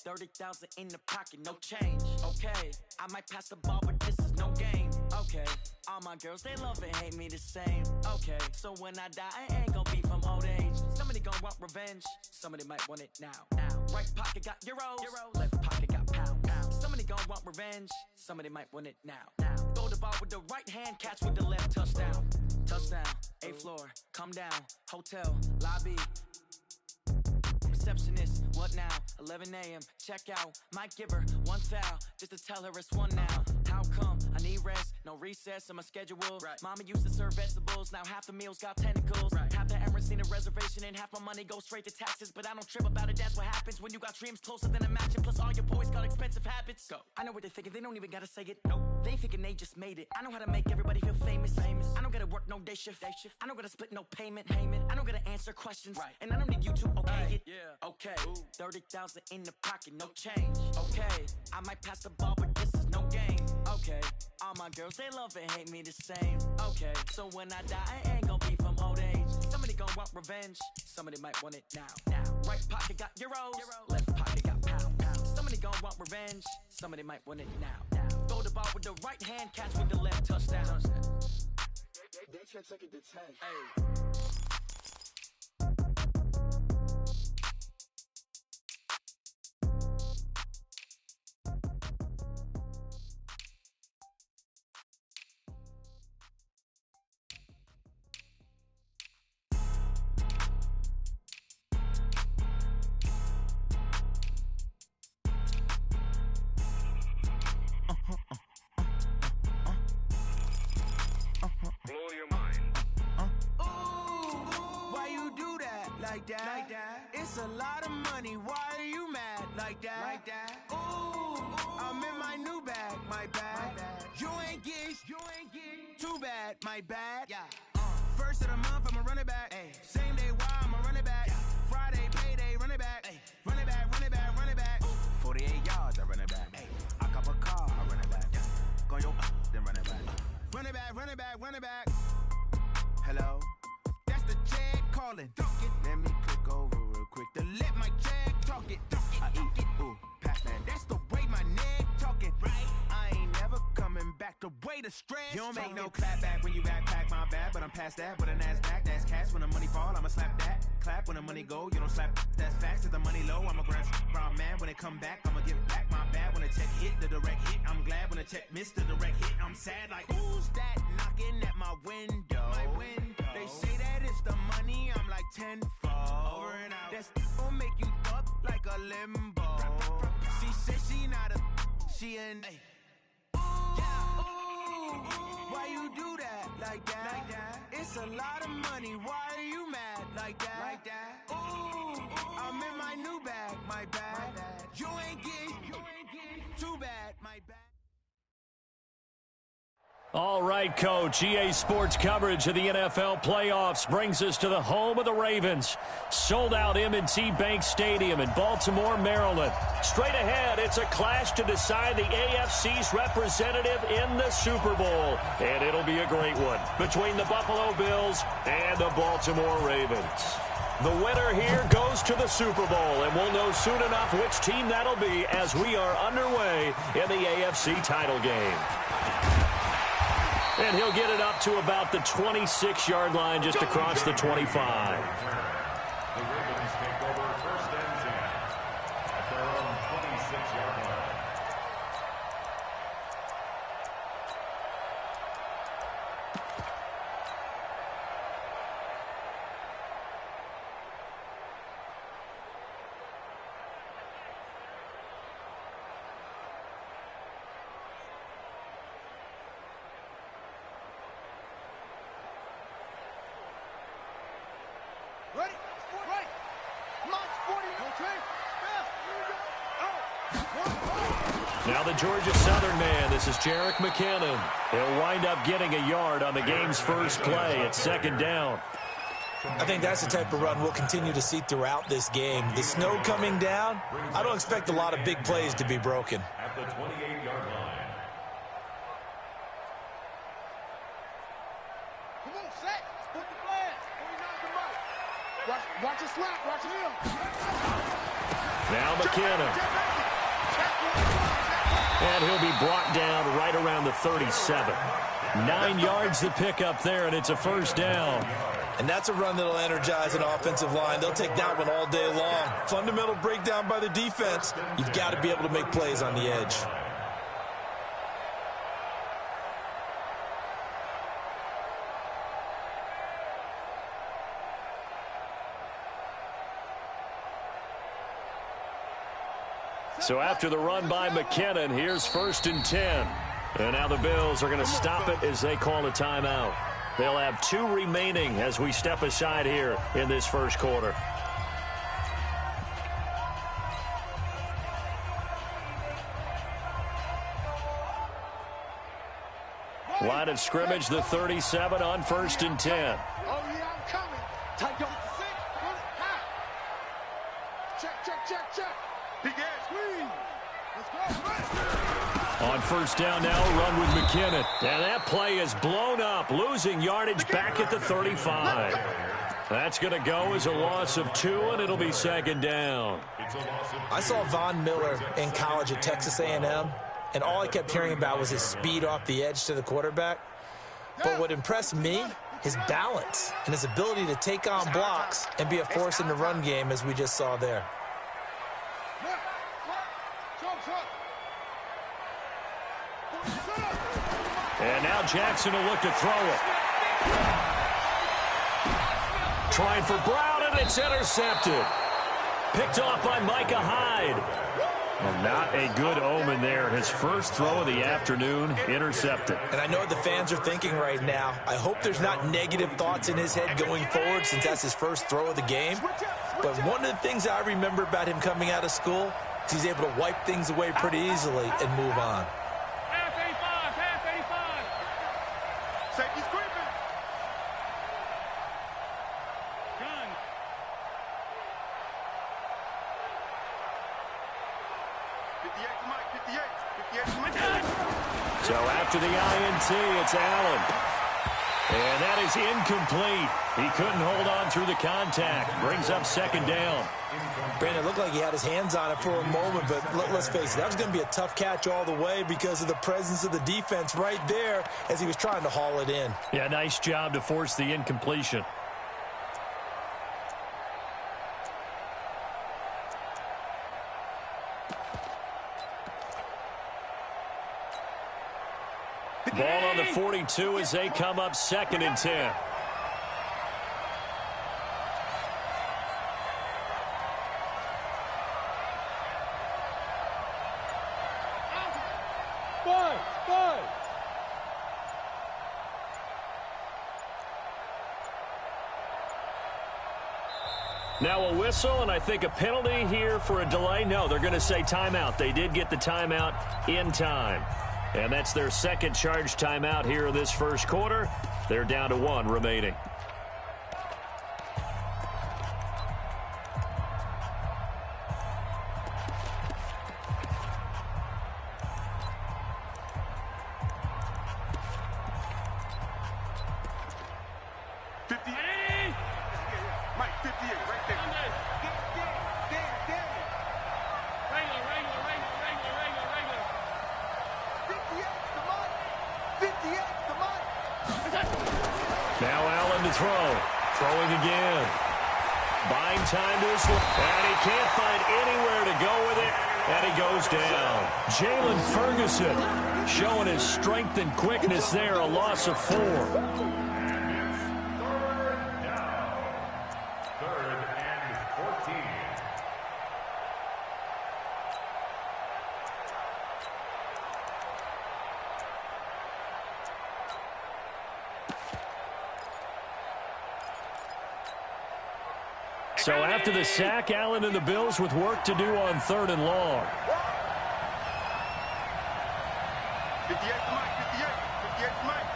30,000 in the pocket, no change. Okay, I might pass the ball, but this is no game. Okay, all my girls, they love and hate me the same. Okay, so when I die, I ain't gonna be from old age. Somebody gon' want revenge, somebody might want it now. Right pocket got euros, left pocket got pounds. Somebody gon' want revenge, somebody might want it now. Throw the ball with the right hand, catch with the left, touchdown. Touchdown, 8th floor, come down, hotel, lobby. Receptionist, what now? 11 a.m. Check out. Might give her one foul just to tell her it's one now. How come? I need rest, no recess in my schedule. Right. Mama used to serve vegetables, now half the meals got tentacles. Right. Half the Emirates need a reservation and half my money goes straight to taxes. But I don't trip about it, that's what happens when you got dreams closer than a mansion. Plus all your boys got expensive habits. Go. I know what they're thinking, they don't even gotta say it. Nope. They ain't thinking they just made it. I know how to make everybody feel famous. I don't gotta work no day shift. I don't gotta split no payment. I don't gotta answer questions. Right. And I don't need you to okay it. Yeah. Okay, 30,000 in the pocket, no change. Okay, I might pass the ball, but this is no game. Okay, all my girls, they love and hate me the same. Okay, so when I die, I ain't gonna be from old age. Somebody gon' want revenge, somebody might want it now. Right pocket got euros, left pocket got pounds. Somebody gon' want revenge, somebody might want it now. Throw the ball with the right hand, catch with the left, touchdown. They can't take it to 10. Hey. Like that. It's a lot of money. Why are you mad like that? Ooh, I'm in my new bag, my bad. You ain't get too bad, my bad. Yeah. First of the month, I'ma run it back. Ay. Same day, why I'ma run it back. Yeah. Friday, payday, run it back. Ay. Run it back, run it back, run it back. 48 yards, I run it back. Ay. I cop a car, I run it back. Yeah. Go yo, then run it back. Run it back, run it back, run it back. Hello? That's the check calling. Let me click over real quick to let my check talk it. I eat it, ooh, Pac-Man. That's the way my neck talking. Right? I ain't never coming back the way the stress. You don't make no clap back when you backpack, my bad. But I'm past that, but a NASDAQ, that's cash. When the money fall, I'ma slap that. Clap when the money go, you don't slap. That's facts. If the money low, I'ma grab brown man. When it come back, I'ma give back my bad. When the check hit, the direct hit. I'm glad when the check missed the direct hit. I'm sad like, who's that knocking at my window? My window. They say that it's the money, I'm like tenfold. Over and out. That's gon' make you up like a limbo. She said she not a, she an. Yeah, ooh, why you do that like that? It's a lot of money, why are you mad like that? Ooh, I'm in my new bag, my bad. You ain't get too bad, my bad. All right, Coach. EA Sports coverage of the NFL playoffs brings us to the home of the Ravens. Sold-out M&T Bank Stadium in Baltimore, Maryland. Straight ahead, it's a clash to decide the AFC's representative in the Super Bowl. And it'll be a great one between the Buffalo Bills and the Baltimore Ravens. The winner here goes to the Super Bowl, and we'll know soon enough which team that'll be as we are underway in the AFC title game. And he'll get it up to about the 26-yard line just across the 25. The Ravens take over first and 10 at their own 26-yard line. Ready? Launch 40. Okay. Now the Georgia Southern man, this is Jerick McKinnon. He'll wind up getting a yard on the game's first play at second down. I think that's the type of run we'll continue to see throughout this game. The snow coming down, I don't expect a lot of big plays to be broken. At the 28-yard line. Come on, set. Put the flag. Watch it slap. Watch him. Now McKinnon. And he'll be brought down right around the 37. 9 yards to pick up there, and it's a first down. And that's a run that'll energize an offensive line. They'll take that one all day long. Fundamental breakdown by the defense. You've got to be able to make plays on the edge. So after the run by McKinnon, here's 1st and 10. And now the Bills are going to stop it as they call a timeout. They'll have 2 remaining as we step aside here in this first quarter. Line of scrimmage, the 37 on 1st and 10. Oh, yeah, I'm coming. Take your 6. Check. Big ass squeeze. Let's go. On 1st down now, run with McKinnon. And that play is blown up, losing yardage back at the 35. That's going to go as a loss of 2, and it'll be 2nd down. I saw Von Miller in college at Texas A&M, and all I kept hearing about was his speed off the edge to the quarterback. But what impressed me, his balance and his ability to take on blocks and be a force in the run game, as we just saw there. And now Jackson will look to throw it. Trying for Brown, and it's intercepted. Picked off by Micah Hyde. Well, not a good omen there. His first throw of the afternoon, intercepted. And I know what the fans are thinking right now. I hope there's not negative thoughts in his head going forward since that's his first throw of the game. But one of the things I remember about him coming out of school is he's able to wipe things away pretty easily and move on. Safety's creeping. Gun. So after the INT, it's Allen. And that is incomplete. He couldn't hold on through the contact. Brings up 2nd down. Brandon, it looked like he had his hands on it for a moment, but let's face it, that was going to be a tough catch all the way because of the presence of the defense right there as he was trying to haul it in. Yeah, nice job to force the incompletion. Ball on the 42 as they come up 2nd and 10. Now a whistle, and I think a penalty here for a delay. No, they're going to say timeout. They did get the timeout in time. And that's their 2nd charge timeout here in this first quarter. They're down to 1 remaining. Now Allen to throw. Throwing again. Buying time to his left. And he can't find anywhere to go with it. And he goes down. Jalen Ferguson showing his strength and quickness there. A loss of 4. So after the sack, Allen and the Bills with work to do on 3rd and long. 58 to Mike, 58 to Mike.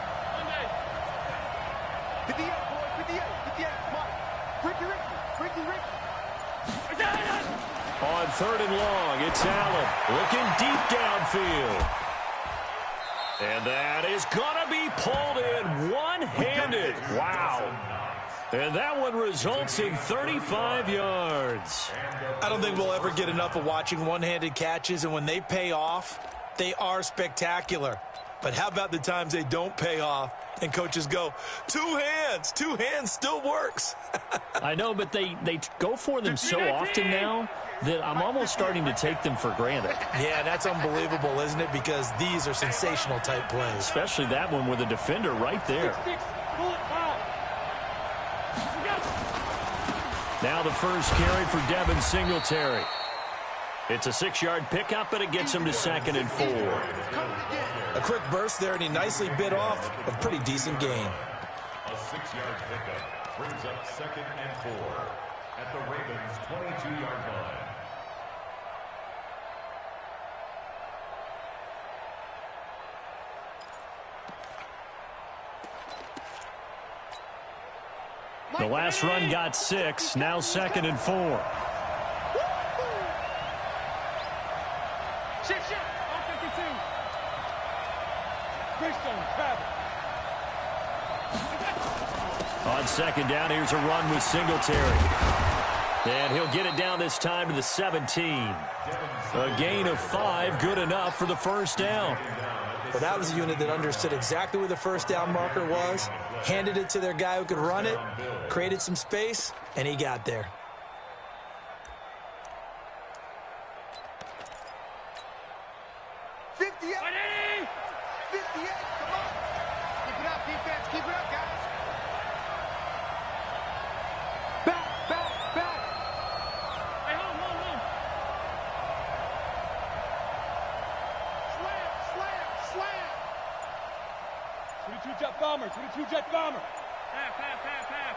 58, boys, 58 to Mike. Ricky. On 3rd and long, it's Allen looking deep downfield. And that is going to be pulled in one-handed. Wow. And that one results in 35 yards. I don't think we'll ever get enough of watching one-handed catches, and when they pay off, They are spectacular. But how about the times they don't pay off and coaches go, two hands still works. I know, but they go for them so often now that I'm almost starting to take them for granted. Yeah, that's unbelievable, isn't it? Because these are sensational type plays. Especially that one with a defender right there. Now the first carry for Devin Singletary. It's a 6-yard pickup, but it gets him to 2nd and 4. A quick burst there, and he nicely bit off a pretty decent gain. A 6-yard pickup brings up 2nd and 4 at the Ravens' 22-yard line. The last run got 6, now 2nd and 4. On 2nd down, here's a run with Singletary. And he'll get it down this time to the 17. A gain of 5, good enough for the first down. Well, that was a unit that understood exactly where the first down marker was, handed it to their guy who could run it, created some space, and he got there. Two-jet bomber. Half.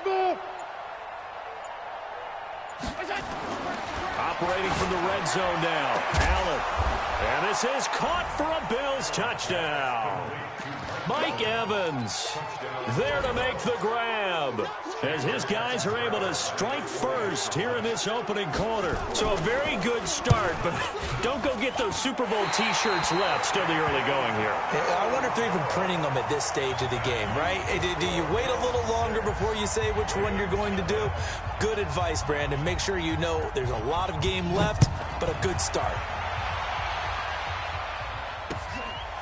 Smooth. Operating from the red zone now. Allen. And this is caught for a Bills touchdown. Mike Evans there to make the grab as his guys are able to strike first here in this opening quarter. So a very good start, but don't go get those Super Bowl T-shirts left. Still the early going here. I wonder if they're even printing them at this stage of the game, right? Do you wait a little longer before you say which one you're going to do? Good advice, Brandon. Make sure you know there's a lot of game left, but a good start.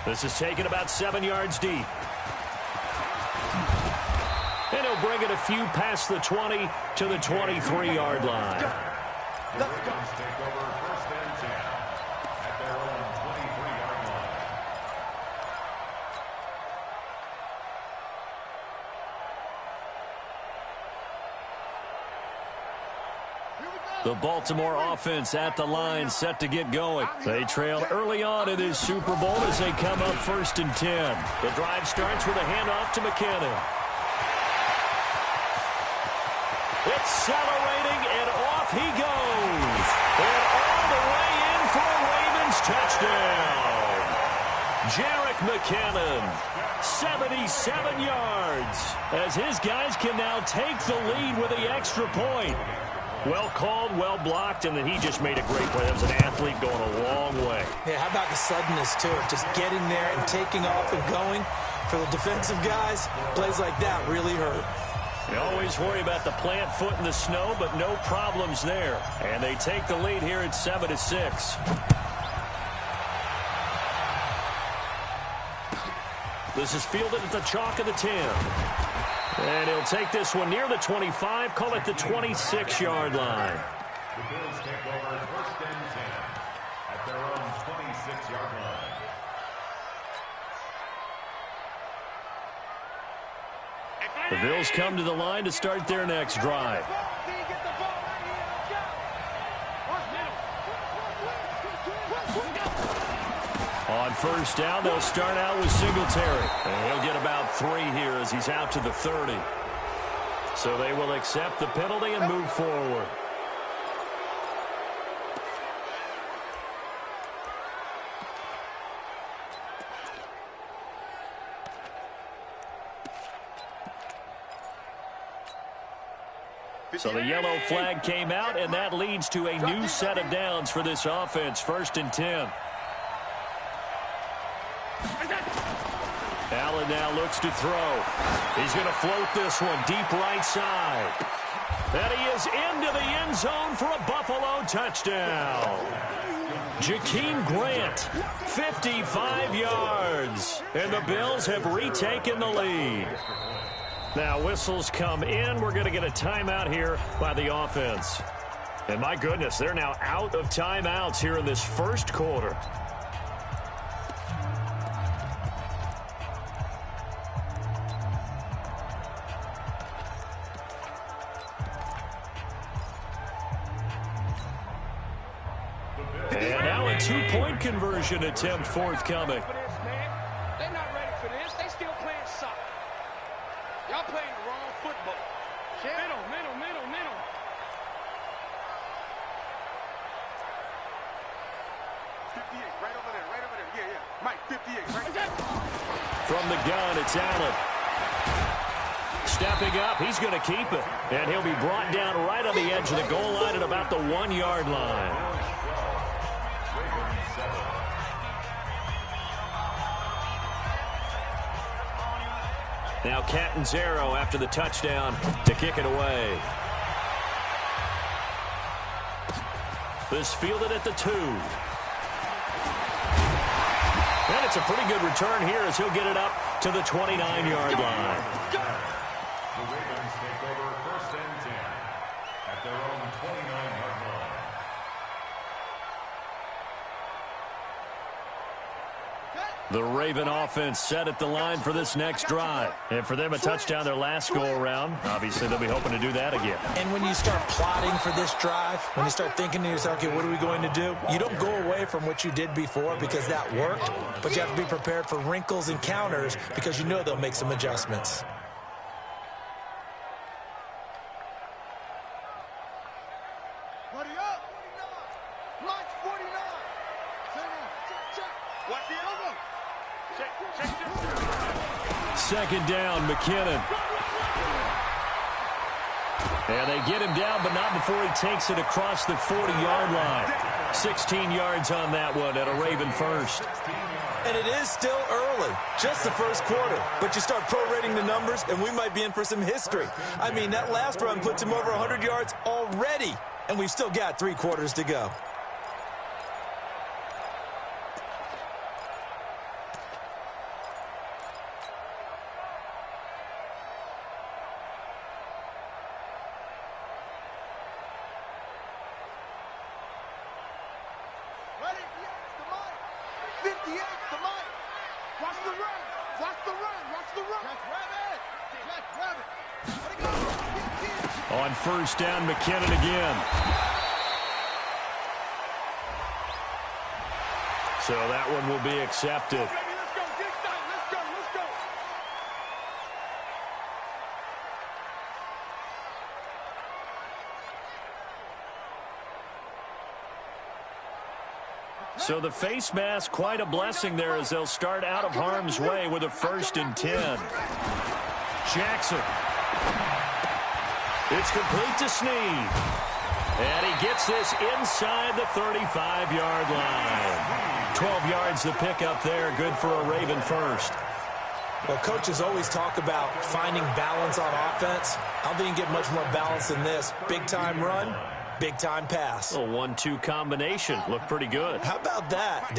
This is taken about 7 yards deep. And he'll bring it a few past the 20 to the 23-yard line. Let's go. Take over 1st and 10 at their own 23-yard line. The Baltimore offense at the line, set to get going. They trail early on in this Super Bowl as they come up 1st and 10. The drive starts with a handoff to McKinnon. Accelerating, and off he goes. And all the way in for a Ravens touchdown. Jerick McKinnon, 77 yards, as his guys can now take the lead with the extra point. Well called, well blocked, and then he just made a great play. That was an athlete going a long way. Yeah, how about the suddenness to it? Just getting there and taking off and going. For the defensive guys, plays like that really hurt. You always worry about the plant foot in the snow, but no problems there. And they take the lead here at 7-6. This is fielded at the chalk of the 10. And he'll take this one near the 25, call it the 26-yard line. The Bills take over 1st and 10 at their own 26-yard line. The Bills come to the line to start their next drive. On 1st down, they'll start out with Singletary. And he'll get about 3 here as he's out to the 30. So they will accept the penalty and move forward. So the yellow flag came out, and that leads to a new set of downs for this offense. 1st and 10. Allen now looks to throw. He's going to float this one deep right side. And he is into the end zone for a Buffalo touchdown. Jakeem Grant, 55 yards. And the Bills have retaken the lead. Now whistles come in. We're going to get a timeout here by the offense. And my goodness, they're now out of timeouts here in this first quarter. And now a two-point conversion attempt forthcoming. They're not ready for this. They still playing soccer. Y'all playing the wrong football. Middle. 58, right over there. Yeah. Mike, 58, right there. From the gun, it's Allen. Stepping up, he's going to keep it. And he'll be brought down right on the edge of the goal line at about the 1-yard line. Now Catanzaro after the touchdown to kick it away. This fielded at the 2. And it's a pretty good return here as he'll get it up to the 29-yard line. The Ravens take over first and 10 at their own 29-yard line. The Raven offense set at the line for this next drive. And for them, a touchdown their last go-around. Obviously, they'll be hoping to do that again. And when you start plotting for this drive, when you start thinking to yourself, okay, what are we going to do? You don't go away from what you did before because that worked, but you have to be prepared for wrinkles and counters because you know they'll make some adjustments. Second down, McKinnon. And they get him down, but not before he takes it across the 40-yard line. 16 yards on that one at a Raven first. And it is still early, just the first quarter. But you start prorating the numbers, and we might be in for some history. I mean, that last run puts him over 100 yards already, and we've still got 3 quarters to go. On first down, McKinnon again. So that one will be accepted. Let's go. So the face mask, quite a blessing there as they'll start out of harm's way with a 1st and 10. Jackson. It's complete to Snead. And he gets this inside the 35-yard line. 12 yards the pickup there. Good for a Raven first. Well, coaches always talk about finding balance on offense. I don't think you can get much more balance than this. Big-time run, big-time pass. A 1-2 combination. Looked pretty good. How about that?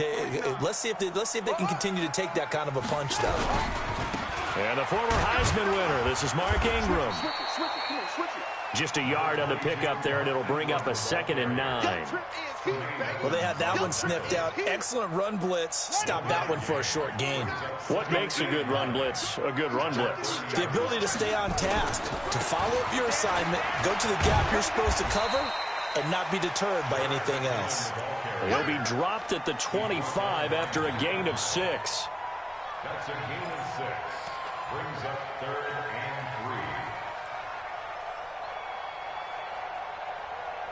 Let's see if they can continue to take that kind of a punch, though. And the former Heisman winner, this is Mark Ingram. Just a yard on the pickup there, and it'll bring up a 2nd and 9. Well, they had that one sniffed out. Excellent run blitz. Stopped that one for a short gain. What makes a good run blitz a good run blitz? The ability to stay on task, to follow up your assignment, go to the gap you're supposed to cover, and not be deterred by anything else. He'll be dropped at the 25 after a gain of 6. That's a gain of 6. Brings up 3rd and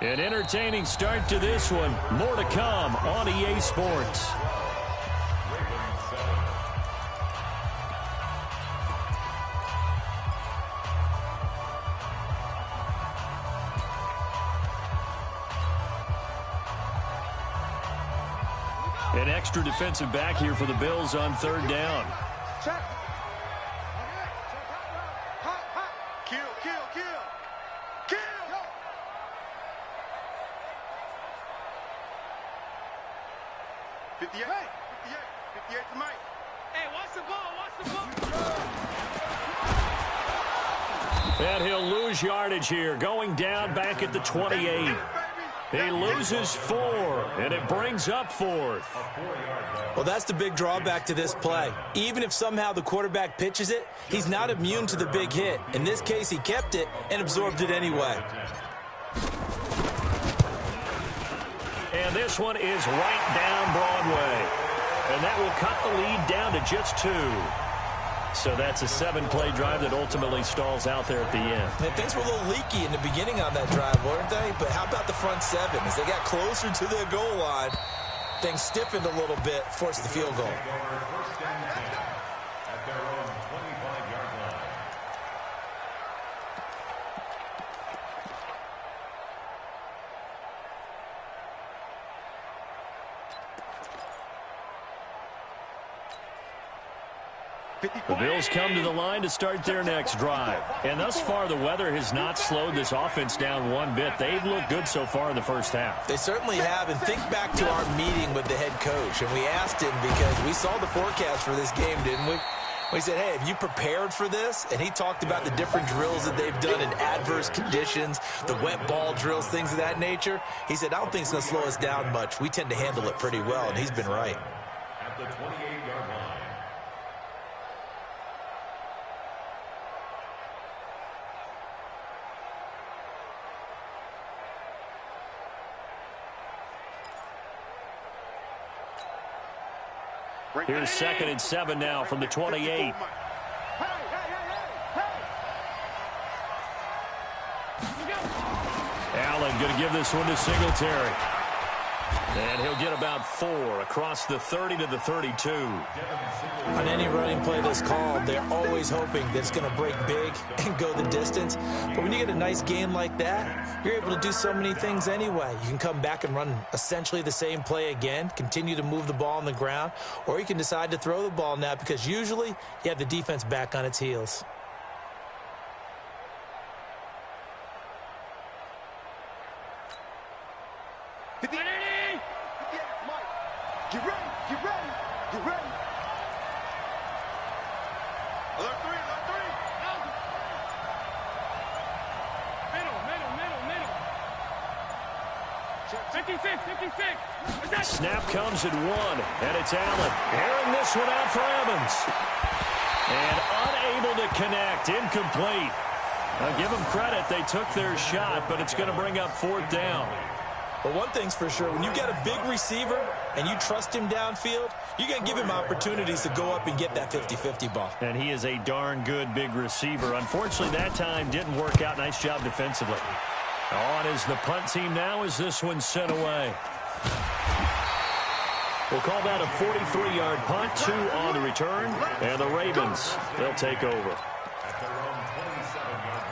3. An entertaining start to this one. More to come on EA Sports. Ravens 7. An extra defensive back here for the Bills on 3rd down. 58 to Mike. Hey, watch the ball, watch the ball. And he'll lose yardage here, going down back at the 28. He loses 4, and it brings up 4th. Well, that's the big drawback to this play. Even if somehow the quarterback pitches it, he's not immune to the big hit. In this case, he kept it and absorbed it anyway. And this one is right down Broadway. And that will cut the lead down to just 2. So that's a 7-play drive that ultimately stalls out there at the end. And things were a little leaky in the beginning on that drive, weren't they? But how about the front 7? As they got closer to their goal line, things stiffened a little bit, forced the field goal. First and 10 at their own 25-yard line. The Bills come to the line to start their next drive. And thus far, the weather has not slowed this offense down one bit. They've looked good so far in the first half. They certainly have. And think back to our meeting with the head coach. And we asked him, because we saw the forecast for this game, didn't we? We said, hey, have you prepared for this? And he talked about the different drills that they've done in adverse conditions, the wet ball drills, things of that nature. He said, I don't think it's going to slow us down much. We tend to handle it pretty well, and he's been right. At the 28-yard line. Here's 2nd and 7 now from the 28. Allen going to give this one to Singletary. And he'll get about 4 across the 30 to the 32. On any running play that's called, they're always hoping that it's going to break big and go the distance. But when you get a nice game like that, you're able to do so many things anyway. You can come back and run essentially the same play again, continue to move the ball on the ground, or you can decide to throw the ball now because usually you have the defense back on its heels. Alert three. 56. Snap comes at 1, and it's Allen. Airing this one out for Evans. And unable to connect, incomplete. I'll give them credit, they took their shot, but it's going to bring up 4th down. But one thing's for sure, when you got a big receiver and you trust him downfield, you're going to give him opportunities to go up and get that 50-50 ball. And he is a darn good big receiver. Unfortunately, that time didn't work out. Nice job defensively. On is the punt team now as this one's sent away. We'll call that a 43-yard punt, 2 on the return, and the Ravens, they'll take over. At their own 27-yard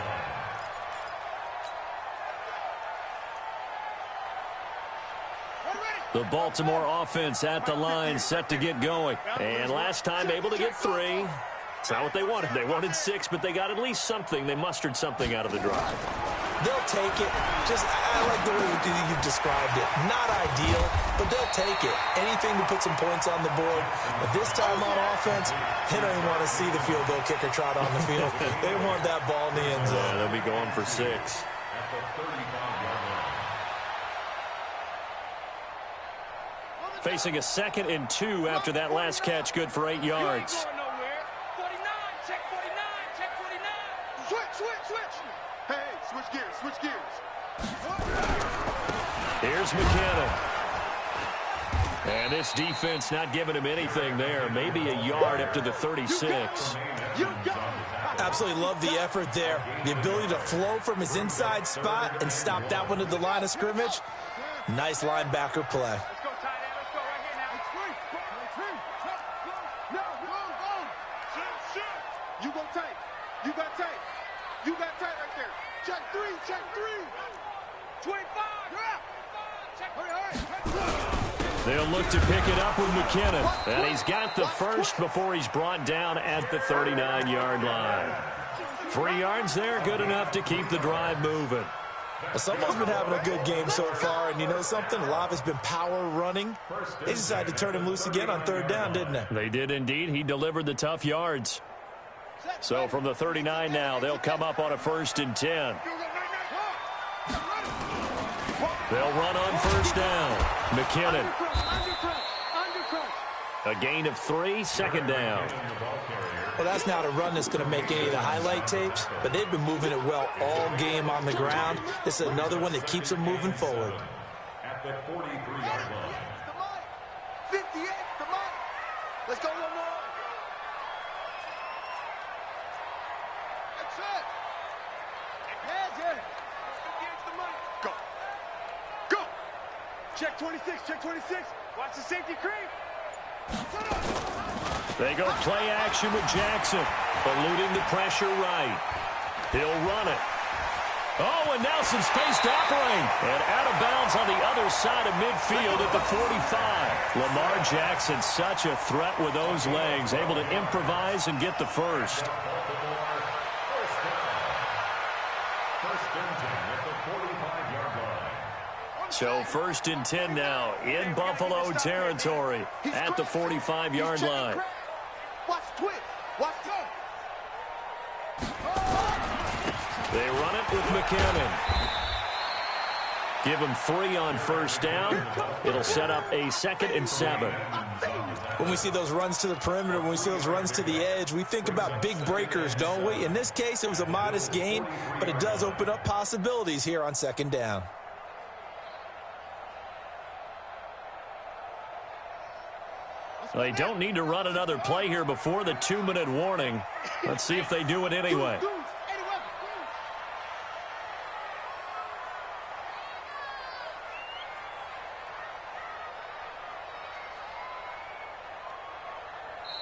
line. The Baltimore offense at the line, set to get going. And last time able to get 3. It's not what they wanted. They wanted 6, but they got at least something. They mustered something out of the drive. They'll take it. I like the way you've described it. Not ideal, but they'll take it. Anything to put some points on the board. But this time on offense, they don't even want to see the field goal kicker trot on the field. They want that ball in the end zone. Yeah, they'll be going for 6. At the 35-yard line. Facing a 2nd and 2 after that last catch, good for 8 yards. Switch gears. Here's McKinnon. And this defense not giving him anything there. Maybe a yard up to the 36. Absolutely love the effort there. The ability to flow from his inside spot and stop that one at the line of scrimmage. Nice linebacker play. Let's go, tight end. Let's go right here now. You go tight. You got tight. You got tight right there. Check 3. 25. Check 3. They'll look to pick it up with McKinnon. And he's got the first before he's brought down at the 39-yard line. 3 yards there, good enough to keep the drive moving. Well, someone's been having a good game so far, and you know something? A lot has been power running. They decided to turn him loose again on third down, didn't they? They did indeed. He delivered the tough yards. So from the 39 now, they'll come up on a 1st and 10. They'll run on first down. McKinnon. A gain of 3, 2nd down. Well, that's not a run that's going to make any of the highlight tapes, but they've been moving it well all game on the ground. This is another one that keeps them moving forward. At the 43-yard line. 58, come on. Let's go one more. That's it. Go. Go. Check 26, check 26. Watch the safety creep. They go play action with Jackson, eluding the pressure right. He'll run it. Oh, and now some space to operate. And out of bounds on the other side of midfield at the 45. Lamar Jackson, such a threat with those legs, able to improvise and get the first. So 1st and 10 now in Buffalo territory at the 45-yard line. Watch twitch. Watch They run it with McKinnon. Give him 3 on first down. It'll set up a 2nd and 7. When we see those runs to the perimeter, when we see those runs to the edge, we think about big breakers, don't we? In this case, it was a modest gain, but it does open up possibilities here on 2nd down. They don't need to run another play here before the 2-minute warning. Let's see if they do it anyway.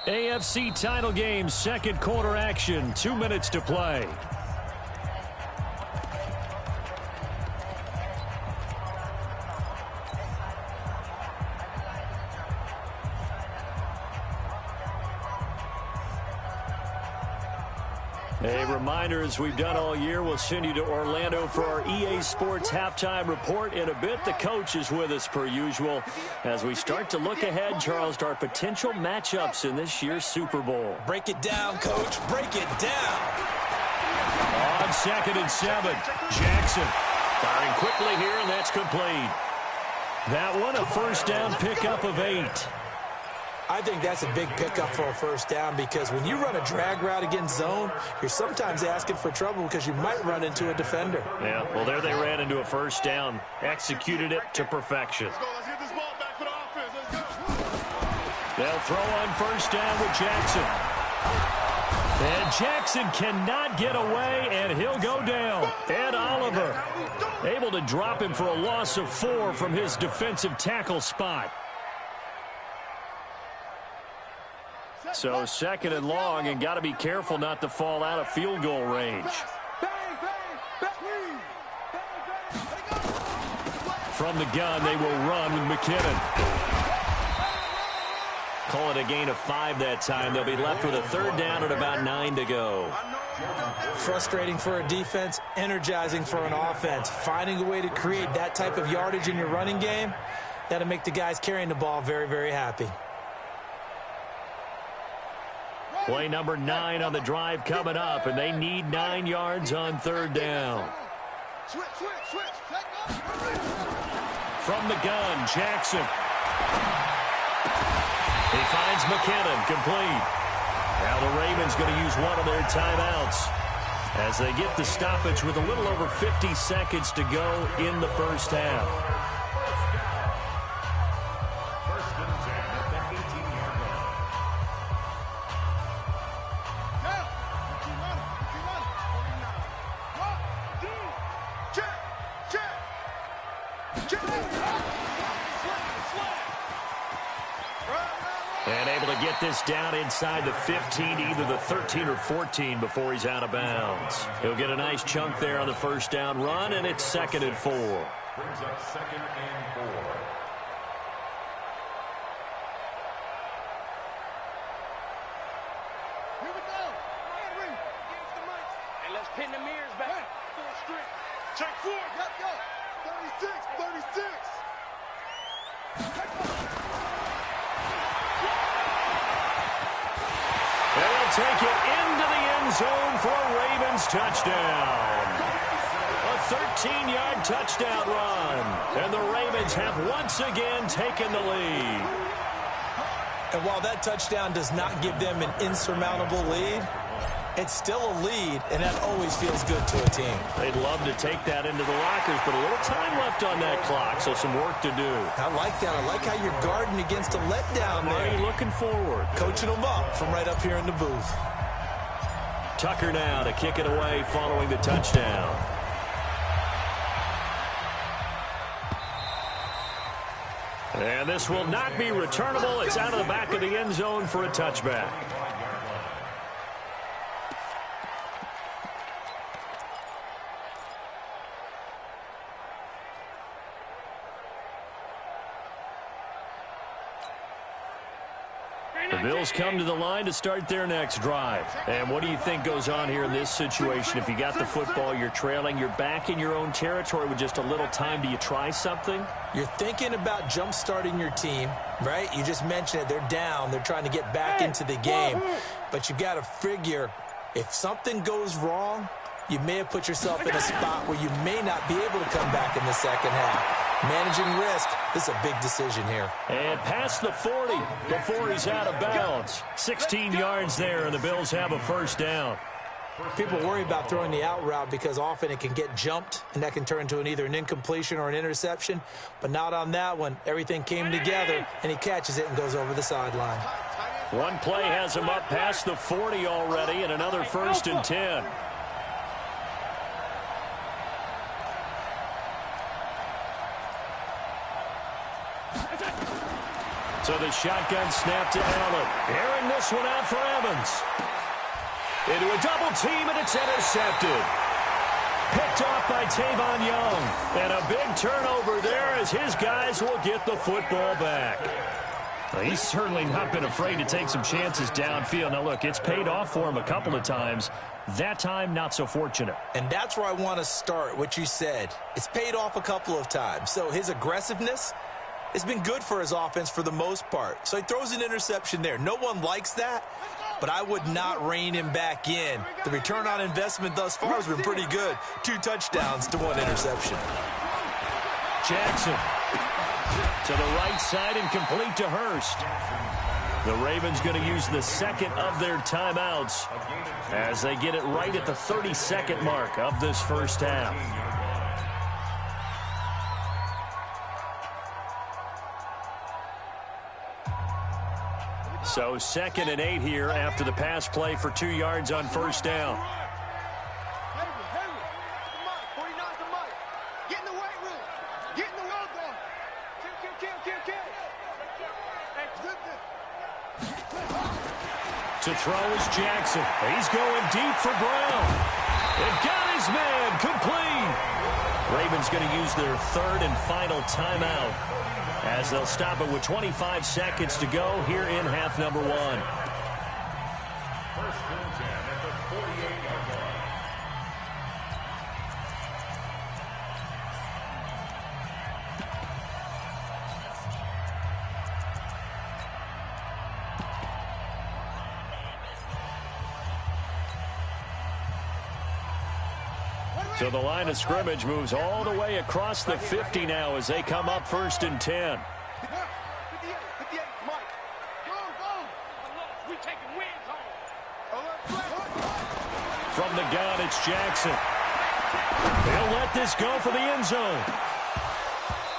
AFC title game, 2nd quarter action, 2 minutes to play. A reminder, as we've done all year, we'll send you to Orlando for our EA Sports halftime report in a bit. The coach is with us per usual as we start to look ahead, Charles, to our potential matchups in this year's Super Bowl. Break it down, Coach. Break it down. On 2nd and 7, Jackson firing quickly here, and that's complete. That one, a first down pickup of 8. I think that's a big pickup for a first down because when you run a drag route against zone, you're sometimes asking for trouble because you might run into a defender. Yeah, well, there they ran into a first down. Executed it to perfection. Let's go. Let's get this ball back for the offense. Let's go. They'll throw on first down with Jackson. And Jackson cannot get away, and he'll go down. Ed Oliver able to drop him for a loss of 4 from his defensive tackle spot. So 2nd and long, and got to be careful not to fall out of field goal range. From the gun, they will run with McKinnon. Call it a gain of 5 that time. They'll be left with a 3rd down and about 9 to go. Frustrating for a defense, energizing for an offense. Finding a way to create that type of yardage in your running game, that'll make the guys carrying the ball very, very happy. Play number 9 on the drive coming up, and they need 9 yards on 3rd down. From the gun, Jackson. He finds McKinnon, complete. Now the Ravens going to use one of their timeouts as they get the stoppage with a little over 50 seconds to go in the first half. And able to get this down inside the 15, either the 13 or 14 before he's out of bounds. He'll get a nice chunk there on the first down run, and it's 2nd and 4. Brings up 2nd and 4. Here we go. Hey, let's pin the mirrors back. Full strength. Check 4. Yep, yep. 36, 36. And they'll take it into the end zone for a Ravens touchdown. A 13-yard touchdown run. And the Ravens have once again taken the lead. And while that touchdown does not give them an insurmountable lead, it's still a lead, and that always feels good to a team. They'd love to take that into the lockers, but a little time left on that clock, so some work to do. I like that. I like how you're guarding against a letdown there. Already looking forward. Coaching them up from right up here in the booth. Tucker now to kick it away following the touchdown. And this will not be returnable. It's out of the back of the end zone for a touchback. The Bills come to the line to start their next drive. And what do you think goes on here in this situation? If you got the football, you're trailing, you're back in your own territory with just a little time. Do you try something? You're thinking about jump-starting your team, right? You just mentioned it. They're down. They're trying to get back into the game. But you've got to figure if something goes wrong, you may have put yourself in a spot where you may not be able to come back in the second half. Managing risk, this is a big decision here. And past the 40 before he's out of bounds. 16 yards there, and the Bills have a first down. People worry about throwing the out route because often it can get jumped, and that can turn into either an incompletion or an interception. But not on that one. Everything came together, and he catches it and goes over the sideline. One play has him up past the 40 already, and another 1st and 10. So the shotgun snap to Allen. Airing this one out for Evans. Into a double team, and it's intercepted. Picked off by Tavon Young. And a big turnover there as his guys will get the football back. Well, he's certainly not been afraid to take some chances downfield. Now, look, it's paid off for him a couple of times. That time, not so fortunate. And that's where I want to start, what you said. It's paid off a couple of times. So his aggressiveness, it's been good for his offense for the most part. So he throws an interception there. No one likes that, but I would not rein him back in. The return on investment thus far has been pretty good. 2 touchdowns to 1 interception. Jackson to the right side and complete to Hurst. The Ravens going to use the second of their timeouts as they get it right at the 32nd mark of this first half. So 2nd and 8 here after the pass play for 2 yards on first down. To throw is Jackson. He's going deep for Brown. And got his man complete. Ravens going to use their 3rd and final timeout as they'll stop it with 25 seconds to go here in half number 1. 1st and 10 at the 48-yard line. So the line of scrimmage moves all the way across the 50 now as they come up 1st and 10. From the gun, it's Jackson. They'll let this go for the end zone.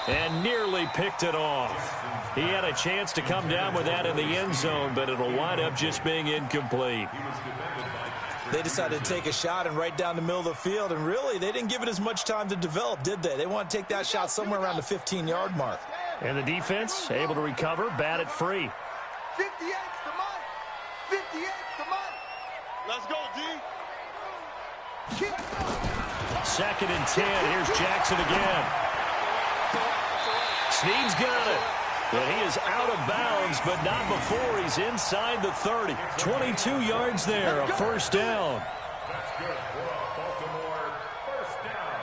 And nearly picked it off. He had a chance to come down with that in the end zone, but it'll wind up just being incomplete. They decided to take a shot and right down the middle of the field, and really, they didn't give it as much time to develop, did they? They want to take that shot somewhere around the 15-yard mark. And the defense able to recover, bat it free. 58's the money. 58's the money. Let's go, D. 2nd and 10. Here's Jackson again. Snead's got it. And he is out of bounds, but not before he's inside the 30. 22 yards there, a first down. That's good for a Baltimore first down.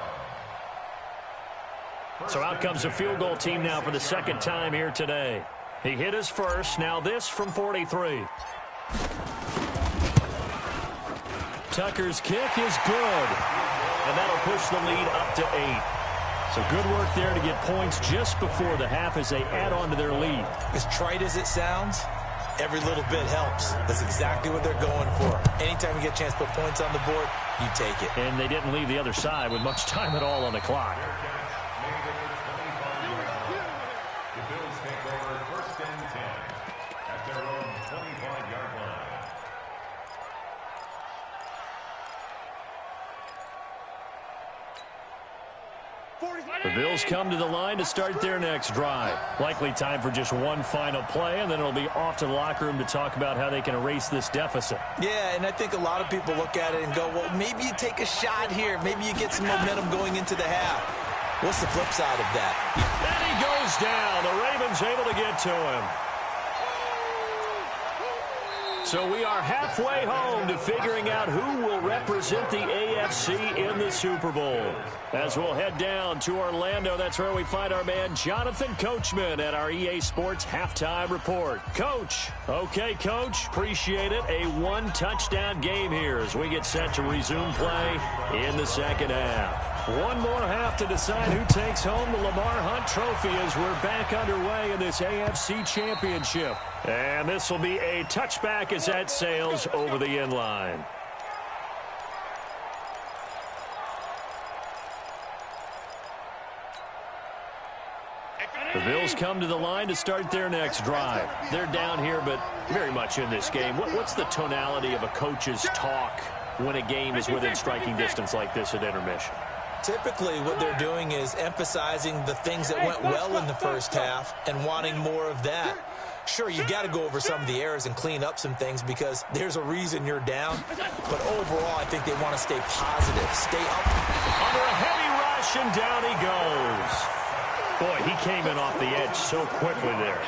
So out comes the field goal team now for the second time here today. He hit his first. Now this from 43. Tucker's kick is good. And that'll push the lead up to 8. So good work there to get points just before the half as they add on to their lead. As trite as it sounds, every little bit helps. That's exactly what they're going for. Anytime you get a chance to put points on the board, you take it. And they didn't leave the other side with much time at all on the clock. The Bills take over first and 10 at their own 25-yard line. The Bills come to the line to start their next drive. Likely time for just one final play, and then it'll be off to the locker room to talk about how they can erase this deficit. Yeah, and I think a lot of people look at it and go, well, maybe you take a shot here. Maybe you get some momentum going into the half. What's the flip side of that? And he goes down. The Ravens able to get to him. So we are halfway home to figuring out who will represent the AFC in the Super Bowl. As we'll head down to Orlando, that's where we find our man Jonathan Coachman at our EA Sports Halftime Report. Coach. Okay, Coach. Appreciate it. A one-touchdown game here as we get set to resume play in the second half. One more half to decide who takes home the Lamar Hunt Trophy as we're back underway in this AFC Championship. And this will be a touchback as that sails over the end line. The Bills come to the line to start their next drive. They're down here, but very much in this game. What's the tonality of a coach's talk when a game is within striking distance like this at intermission? Typically, what they're doing is emphasizing the things that went well in the first half and wanting more of that. Sure, you've got to go over some of the errors and clean up some things because there's a reason you're down. But overall, I think they want to stay positive, stay up. Under a heavy rush, and down he goes. Boy, he came in off the edge so quickly there.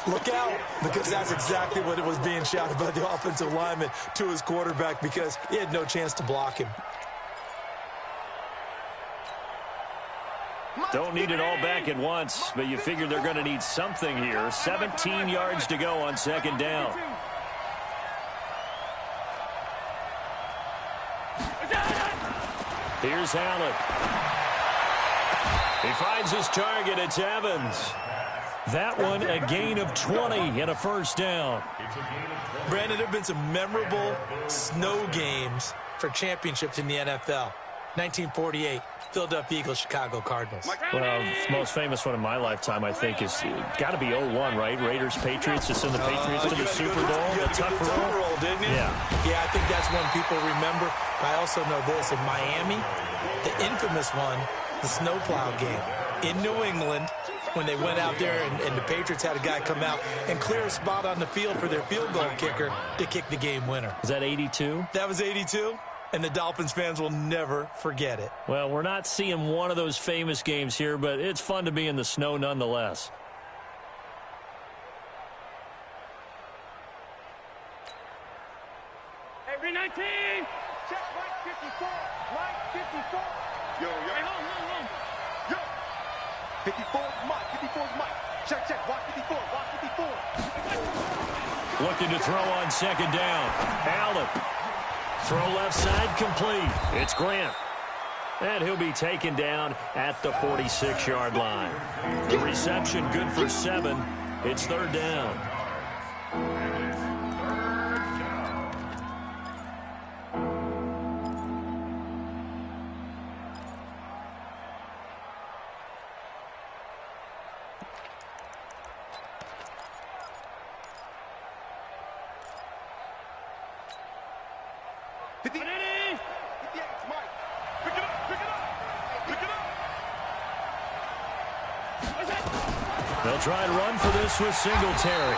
Look out, because that's exactly what it was being shouted by the offensive lineman to his quarterback because he had no chance to block him. Don't need it all back at once, but you figure they're going to need something here. 17 yards to go on second down. Here's Allen. He finds his target. It's Evans. That one a gain of 20 and a first down. Brandon, there have been some memorable snow games for championships in the NFL. 1948. Philadelphia Eagles, Chicago Cardinals. Well, the most famous one in my lifetime, I think, is got to be 01, right? Raiders, Patriots, to send the Patriots to the Super Bowl. The Tuck roll, didn't you? Yeah, I think that's one people remember. I also know this. In Miami, the infamous one, the snowplow game. In New England, when they went out there and the Patriots had a guy come out and clear a spot on the field for their field goal kicker to kick the game winner. Was that 82? That was 82. And the Dolphins fans will never forget it. Well, we're not seeing one of those famous games here, but it's fun to be in the snow nonetheless. Every 19. Check Mike 54. Mike 54. Yo. Hey, hold. Yo. 54 is Mike. 54 is Mike. Check. Watch 54. Watch 54. Looking to throw on second down. Allen. Throw left side complete. It's Grant. And he'll be taken down at the 46-yard line. The reception good for 7. It's third down. They'll try and run for this with Singletary.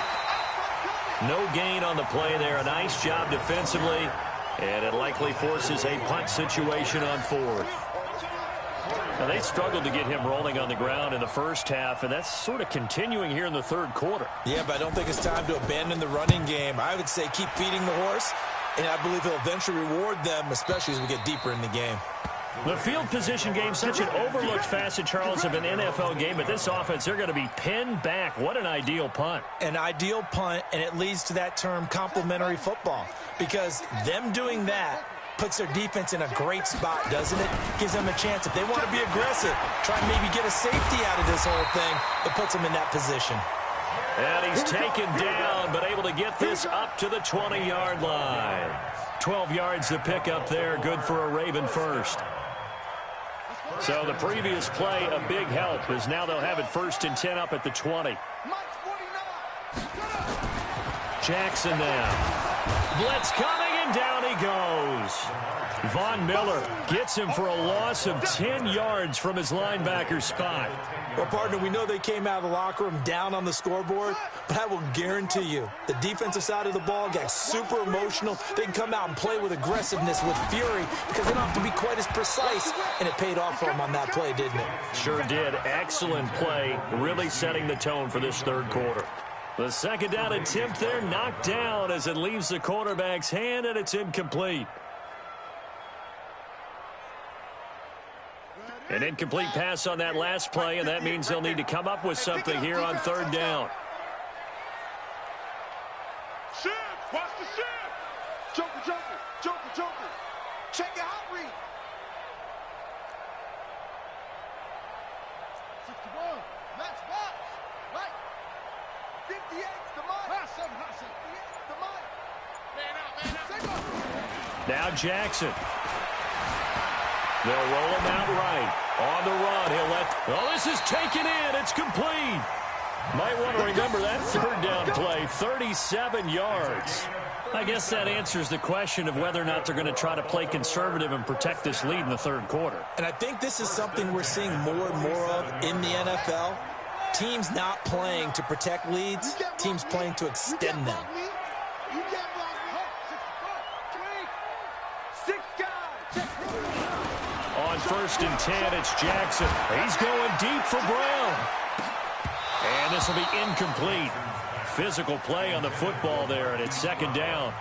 No gain on the play there. A nice job defensively. And it likely forces a punt situation on fourth. Now, they struggled to get him rolling on the ground in the first half, and that's sort of continuing here in the third quarter. Yeah, but I don't think it's time to abandon the running game. I would say keep feeding the horse, and I believe he'll eventually reward them, especially as we get deeper in the game. The field position game, such an overlooked facet, Charles, of an NFL game, but this offense, they're going to be pinned back. What an ideal punt. An ideal punt, and it leads to that term complementary football, because them doing that puts their defense in a great spot, doesn't it? Gives them a chance. If they want to be aggressive, try and maybe get a safety out of this whole thing, it puts them in that position. And he's taken down, but able to get this up to the 20-yard line. 12 yards to pick up there, good for a Raven first. So the previous play, a big help, as now they'll have it 1st and 10 up at the 20. Jackson now. Blitz coming, and down he goes. Von Miller gets him for a loss of 10 yards from his linebacker spot. Well, partner, we know they came out of the locker room down on the scoreboard, but I will guarantee you the defensive side of the ball got super emotional. They can come out and play with aggressiveness, with fury, because they don't have to be quite as precise, and it paid off for them on that play, didn't it? Sure did. Excellent play, really setting the tone for this third quarter. The second down attempt there knocked down as it leaves the quarterback's hand, and it's incomplete. An incomplete pass on that last play, and that means they'll need to come up with something here on third down. Shift! Watch the shift! Joker, joker, joker, joker. Check your hot read. 61. Match box. Right. 58. The mic. Hassan. 58. The mic. Man out. Now Jackson. They'll roll him out right. On the run, he'll let... Oh, this is taken in. It's complete. Might want to remember that third down play, 37 yards. I guess that answers the question of whether or not they're going to try to play conservative and protect this lead in the third quarter. And I think this is something we're seeing more and more of in the NFL. Teams not playing to protect leads, teams playing to extend them. On 1st and 10, it's Jackson. He's going deep for Brown. And this will be incomplete. Physical play on the football there, and it's second down.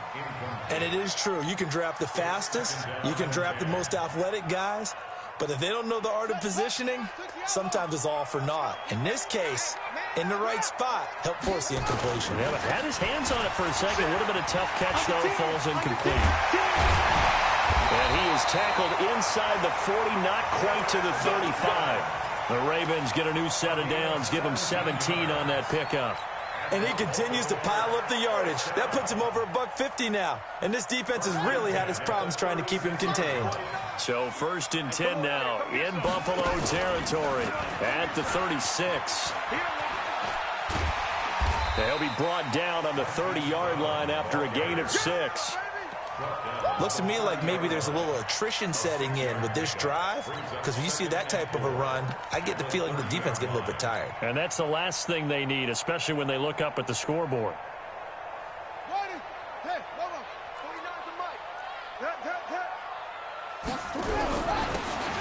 And it is true. You can draft the fastest. You can draft the most athletic guys. But if they don't know the art of positioning, sometimes it's all for naught. In this case, in the right spot, help force the incompletion. Yeah, but had his hands on it for a second. Would have been a tough catch, though. Falls incomplete. And he is tackled inside the 40, not quite to the 35. The Ravens get a new set of downs, give him 17 on that pickup. And he continues to pile up the yardage. That puts him over $150 now. And this defense has really had its problems trying to keep him contained. So 1st and 10 now in Buffalo territory at the 36. They'll be brought down on the 30-yard line after a gain of 6. Looks to me like maybe there's a little attrition setting in with this drive, because when you see that type of a run, I get the feeling the defense getting a little bit tired. And that's the last thing they need, especially when they look up at the scoreboard.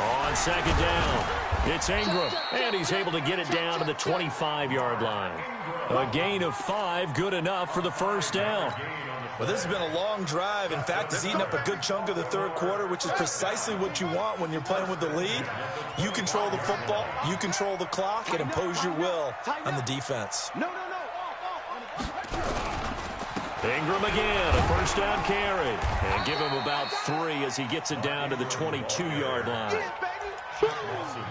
On second down, it's Ingram, and he's able to get it down to the 25-yard line. A gain of 5, good enough for the first down. Well, this has been a long drive. In fact, it's eaten up a good chunk of the third quarter, which is precisely what you want when you're playing with the lead. You control the football, you control the clock, and impose your will on the defense. Ingram again, a first down carry. And give him about 3 as he gets it down to the 22-yard line.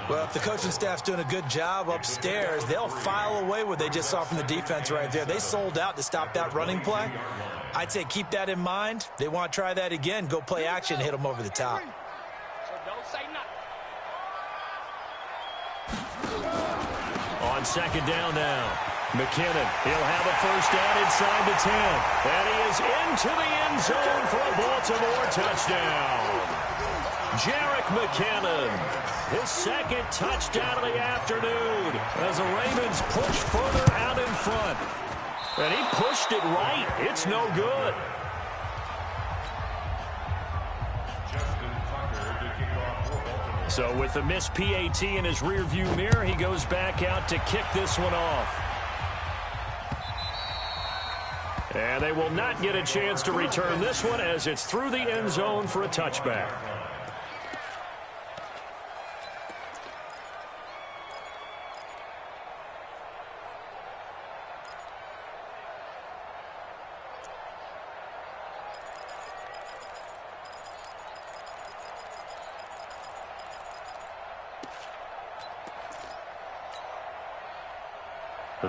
Well, if the coaching staff's doing a good job upstairs, they'll file away what they just saw from the defense right there. They sold out to stop that running play. I'd say keep that in mind. They want to try that again, go play action, hit them over the top. On second down now, McKinnon, he'll have a first down inside the 10. And he is into the end zone for a Baltimore touchdown. Jerick McKinnon, his second touchdown of the afternoon as the Ravens push further out in front. And he pushed it right. It's no good. So with the missed PAT in his rearview mirror, he goes back out to kick this one off. And they will not get a chance to return this one as it's through the end zone for a touchback.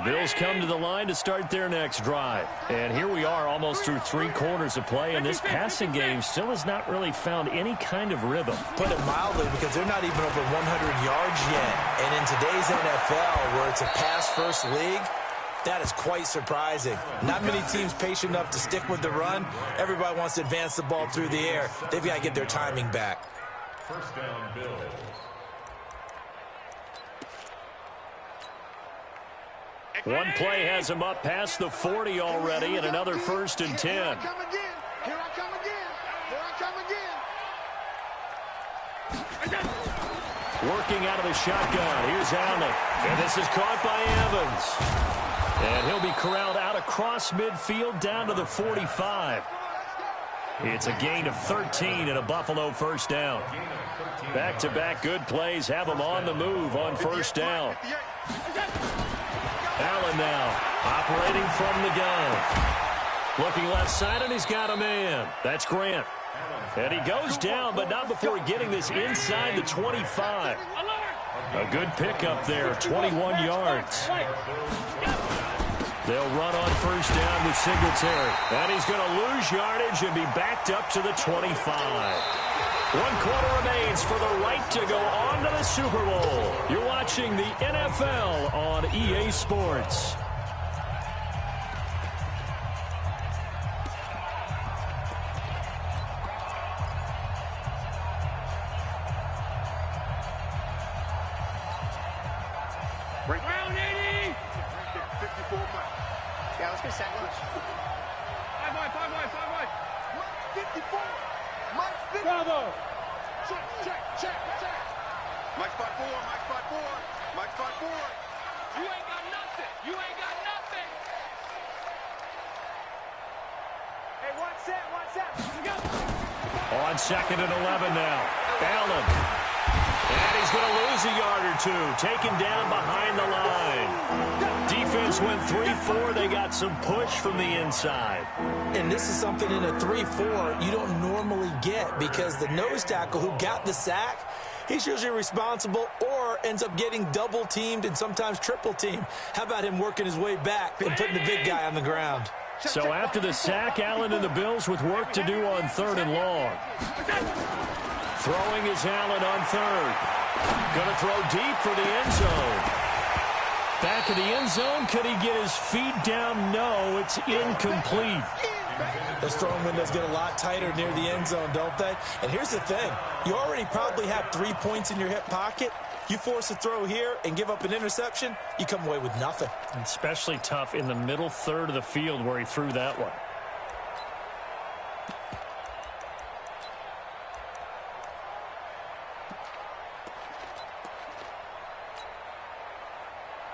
Bills come to the line to start their next drive. And here we are almost through 3 quarters of play, and this passing game still has not really found any kind of rhythm. Put it mildly, because they're not even over 100 yards yet. And in today's NFL, where it's a pass-first league, that is quite surprising. Not many teams patient enough to stick with the run. Everybody wants to advance the ball through the air. They've got to get their timing back. First down, Bills. One play has him up past the 40 already, and another 1st and 10. Here I come again. Here I come again. Here I come again. Working out of the shotgun. Here's Allen. And this is caught by Evans. And he'll be corralled out across midfield down to the 45. It's a gain of 13 and a Buffalo first down. Back-to-back good plays have them on the move on first down. Allen now operating from the gun. Looking left side, and he's got a man. That's Grant. And he goes down, but not before getting this inside the 25. A good pickup there, 21 yards. They'll run on first down with Singletary. And he's going to lose yardage and be backed up to the 25. 1 quarter remains for the right to go on to the Super Bowl. You're watching the NFL on EA Sports. Round 80. 54 miles. Yeah, let's get set lunch. 5 wide. 54. Mike 50. Bravo. Check. Mike spot 4. Mike spot 4. You ain't got nothing. Hey, one set. We go. On 2nd and 11 now. Allen. And he's going to lose a yard or 2. Taken down behind the line. Defense went 3-4. They got some push from the inside. And this is something in a 3-4 you don't normally get, because the nose tackle who got the sack, he's usually responsible or ends up getting double-teamed and sometimes triple-teamed. How about him working his way back and putting the big guy on the ground? So after the sack, Allen and the Bills with work to do on 3rd and long. Throwing is Allen on 3rd. Going to throw deep for the end zone. Back of the end zone. Could he get his feet down? No, it's incomplete. Those throwing windows get a lot tighter near the end zone, don't they? And here's the thing. You already probably have 3 points in your hip pocket. You force a throw here and give up an interception, you come away with nothing. Especially tough in the middle third of the field where he threw that one.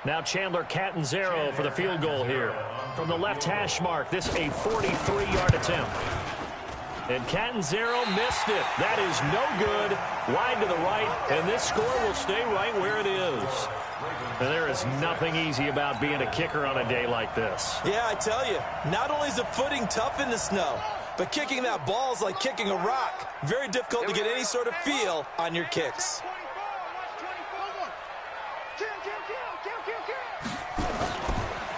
Now Chandler Catanzaro for the field goal here. From the left hash mark, this a 43-yard attempt. And Catanzaro missed it. That is no good. Wide to the right, and this score will stay right where it is. And there is nothing easy about being a kicker on a day like this. Yeah, I tell you, not only is the footing tough in the snow, but kicking that ball is like kicking a rock. Very difficult to get any sort of feel on your kicks.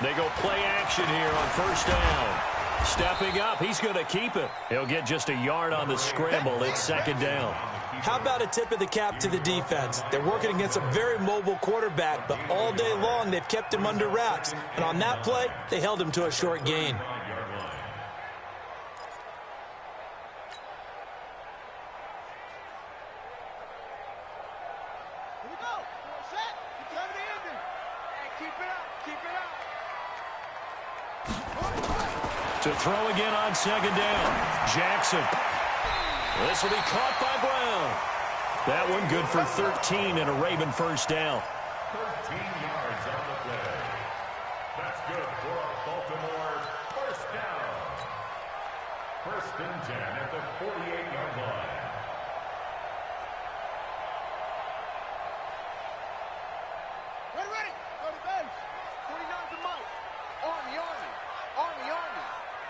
They go play action here on first down. Stepping up, he's going to keep it. He'll get just a yard on the scramble. It's 2nd down. How about a tip of the cap to the defense? They're working against a very mobile quarterback, but all day long they've kept him under wraps. And on that play, they held him to a short gain. Here we go. Set. Come to the end. Hey, keep it up. To throw again on 2nd down. Jackson. This will be caught by Brown. That one good for 13 and a Raven first down. 13 yards on the play. That's good for a Baltimore first down. 1st and 10 at the 48-yard line. Ready. Go to base. 49 to Mike. Army.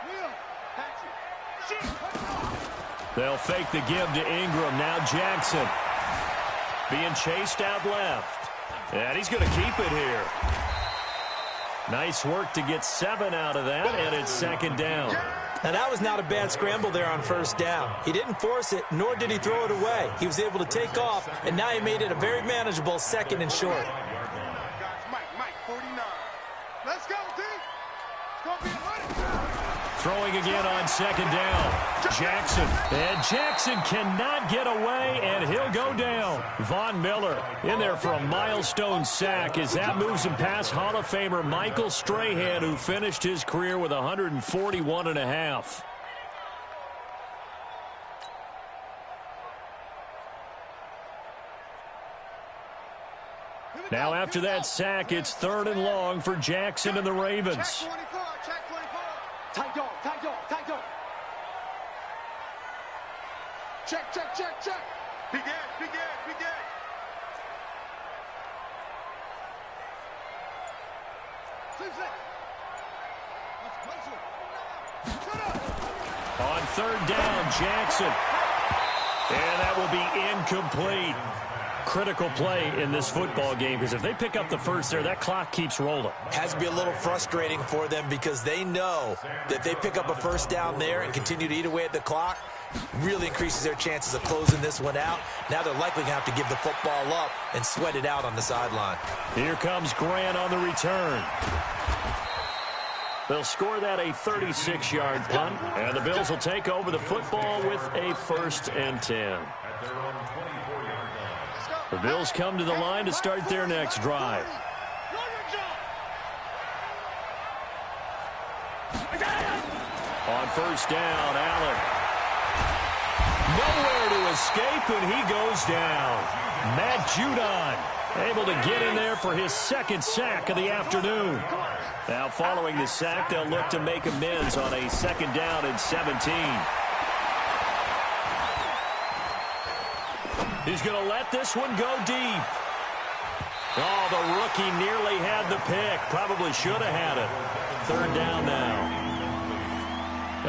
Wheel. Patrick. They'll fake the give to Ingram. Now Jackson being chased out left. And he's going to keep it here. Nice work to get 7 out of that, and it's second down. Now, that was not a bad scramble there on first down. He didn't force it, nor did he throw it away. He was able to take off, and now he made it a very manageable second and short. Mike, 49. Let's go, D. It's going to be Throwing again on second down. Jackson. And Jackson cannot get away, and he'll go down. Von Miller in there for a milestone sack as that moves him past Hall of Famer Michael Strahan, who finished his career with 141.5. Now after that sack, it's 3rd and long for Jackson and the Ravens. Tight dog. Check. Big Ed. On 3rd down, Jackson. And that will be incomplete. Critical play in this football game, because if they pick up the first there, that clock keeps rolling. Has to be a little frustrating for them because they know that if they pick up a first down there and continue to eat away at the clock, really increases their chances of closing this one out. Now they're likely going to have to give the football up and sweat it out on the sideline. Here comes Grant on the return. They'll score that a 36-yard punt, and the Bills will take over the football with a 1st and 10. The Bills come to the line to start their next drive. On first down, Allen. Nowhere to escape, and he goes down. Matt Judon able to get in there for his 2nd sack of the afternoon. Now following the sack, they'll look to make amends on a 2nd down and 17. He's going to let this one go deep. Oh, the rookie nearly had the pick. Probably should have had it. 3rd down now.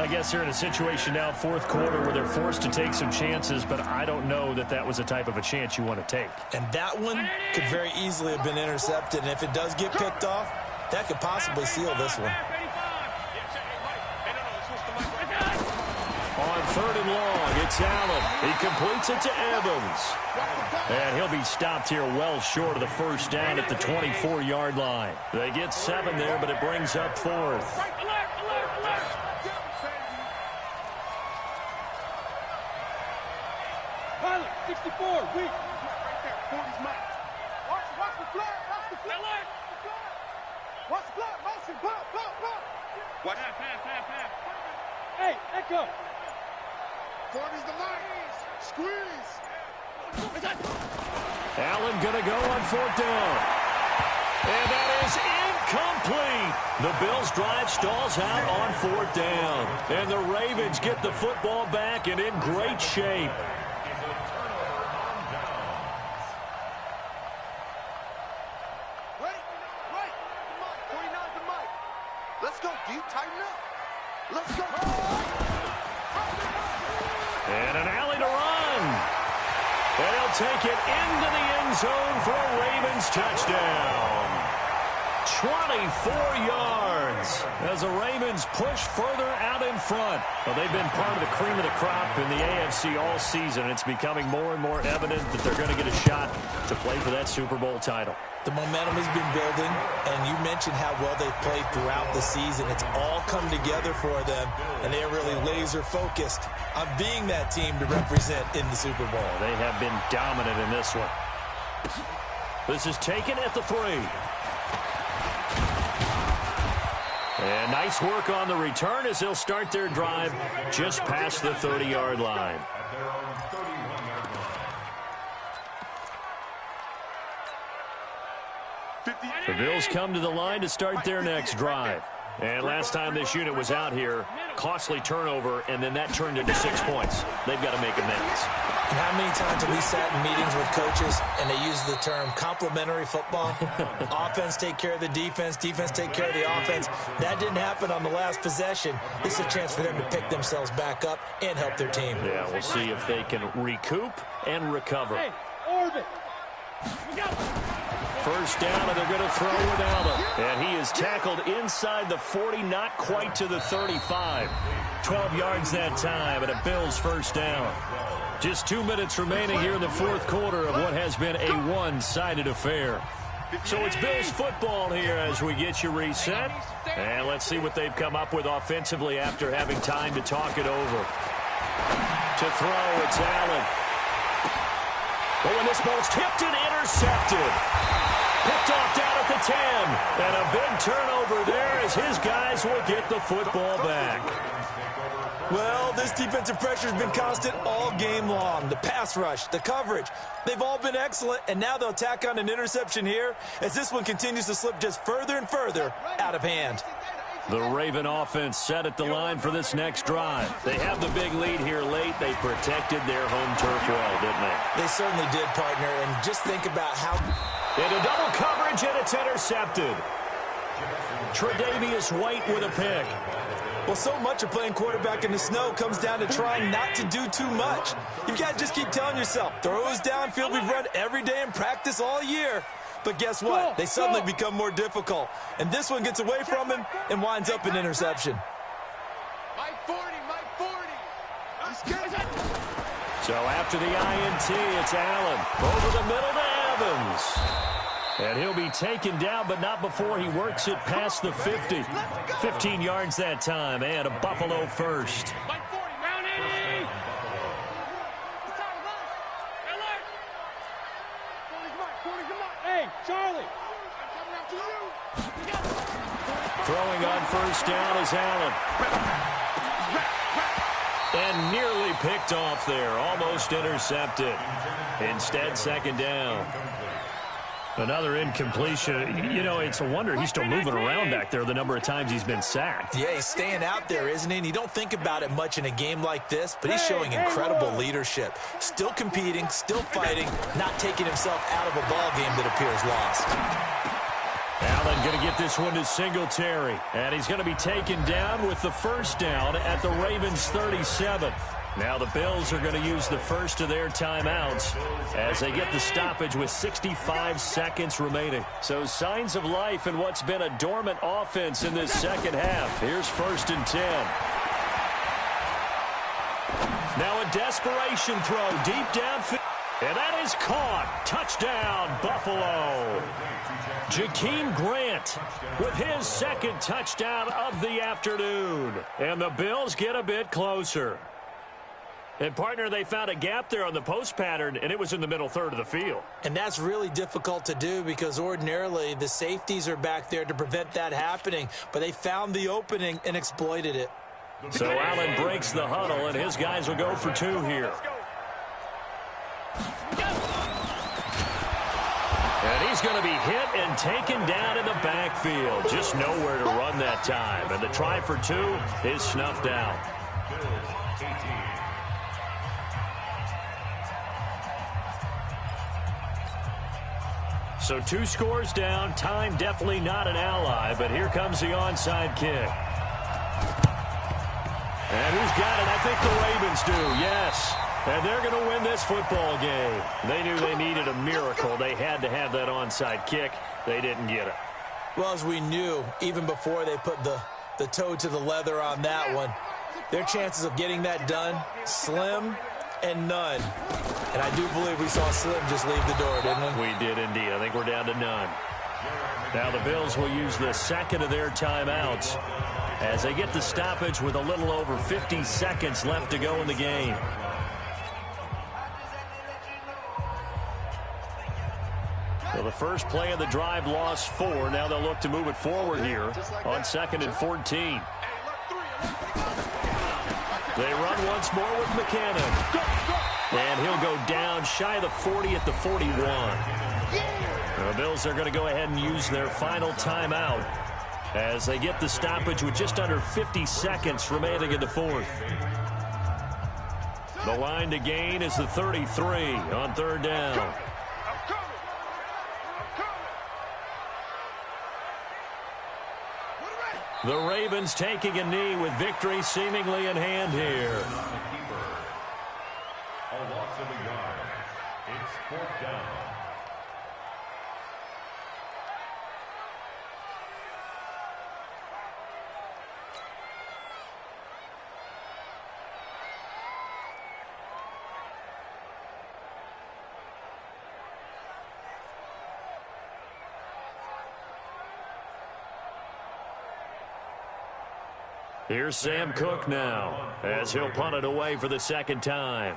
I guess they're in a situation now, 4th quarter, where they're forced to take some chances, but I don't know that that was the type of a chance you want to take. And that one could very easily have been intercepted, and if it does get picked off, that could possibly seal this one. On 3rd and long, it's Allen. He completes it to Evans. And he'll be stopped here well short of the 1st down at the 24-yard line. They get 7 there, but it brings up 4th. Pilot, 64, weak. Right there, 40's Mike. Watch the flag. Watch the flag, motion, pop. Watch that, pass. Hey, Echo. 40's the line. Squeeze. Allen going to go on 4th down. And that is incomplete. The Bills' drive stalls out on 4th down. And the Ravens get the football back and in great shape. Right. 49 to Mike. Let's go, D. Tighten up. Let's go. And an alley to run. And he'll take it into the end zone for a Ravens touchdown. 24 yards as the Ravens push further out in front. Well, they've been part of the cream of the crop in the AFC all season. It's becoming more and more evident that they're going to get a shot to play for that Super Bowl title. The momentum has been building, and you mentioned how well they've played throughout the season. It's all come together for them, and they are really laser-focused on being that team to represent in the Super Bowl. They have been dominant in this one. This is taken at the 3. And nice work on the return as they'll start their drive just past the 30-yard line. The Bills come to the line to start their next drive. And last time this unit was out here, costly turnover, and then that turned into 6 points. They've got to make amends. And how many times have we sat in meetings with coaches and they use the term complementary football? Offense take care of the defense, defense take care of the offense. That didn't happen on the last possession. This is a chance for them to pick themselves back up and help their team. Yeah, we'll see if they can recoup and recover. Hey, orbit. We got First down, and they're going to throw with Allen. And he is tackled inside the 40, not quite to the 35. 12 yards that time, and a Bills first down. Just 2 minutes remaining here in the fourth quarter of what has been a one-sided affair. So it's Bills football here as we get you reset. And let's see what they've come up with offensively after having time to talk it over. To throw, it's Allen. Oh, and this ball's tipped and intercepted. Picked off down at the 10. And a big turnover there as his guys will get the football back. Well, this defensive pressure has been constant all game long. The pass rush, the coverage, they've all been excellent, and now they'll tack on an interception here as this one continues to slip just further and further out of hand. The Raven offense set at the line for this next drive. They have the big lead here late. They protected their home turf well, didn't they? They certainly did, partner, and just think about how... Into double coverage, and it's intercepted. Tre'Davious White with a pick. Well, so much of playing quarterback in the snow comes down to trying not to do too much. You've got to just keep telling yourself, throws downfield we've run every day in practice all year. But guess what? They suddenly become more difficult. And this one gets away from him and winds up an interception. Mike 40. So after the INT, it's Allen. Over the middle to Evans. And he'll be taken down, but not before he works it past the 50. 15 yards that time, and a Buffalo first. Mike 40, round 80. Hey, Charlie. Throwing on first down is Allen. And nearly picked off there. Almost intercepted. Instead, second down. Another incompletion. You know, it's a wonder he's still moving around back there the number of times he's been sacked. Yeah, he's staying out there, isn't he? And you don't think about it much in a game like this, but he's showing incredible leadership. Still competing, still fighting, not taking himself out of a ball game that appears lost. Allen going to get this one to Singletary. And he's going to be taken down with the first down at the Ravens' 37. Now the Bills are going to use the first of their timeouts as they get the stoppage with 65 seconds remaining. So signs of life in what's been a dormant offense in this second half. Here's 1st and 10. Now a desperation throw deep downfield. And that is caught. Touchdown, Buffalo. Jakeem Grant with his second touchdown of the afternoon. And the Bills get a bit closer. And, partner, they found a gap there on the post pattern, and it was in the middle third of the field. And that's really difficult to do because ordinarily the safeties are back there to prevent that happening. But they found the opening and exploited it. So Allen breaks the huddle, and his guys will go for two here. And he's going to be hit and taken down in the backfield. Just nowhere to run that time. And the try for two is snuffed out. So 2 scores down. Time definitely not an ally, but here comes the onside kick. And who's got it? I think the Ravens do, yes. And they're going to win this football game. They knew they needed a miracle. They had to have that onside kick. They didn't get it. Well, as we knew, even before they put the toe to the leather on that one, their chances of getting that done, slim and none. And I do believe we saw Slim just leave the door, didn't we? We did indeed. I think we're down to none. Now the Bills will use the second of their timeouts as they get the stoppage with a little over 50 seconds left to go in the game. So the first play of the drive lost 4. Now they'll look to move it forward here on 2nd and 14. They run once more with McKinnon. And he'll go down shy of the 40 at the 41. The Bills are going to go ahead and use their final timeout as they get the stoppage with just under 50 seconds remaining in the fourth. The line to gain is the 33 on 3rd down. The Ravens taking a knee with victory seemingly in hand here. A loss of a yard. It's 4th down. Here's Sam Cook now as he'll punt it away for the second time.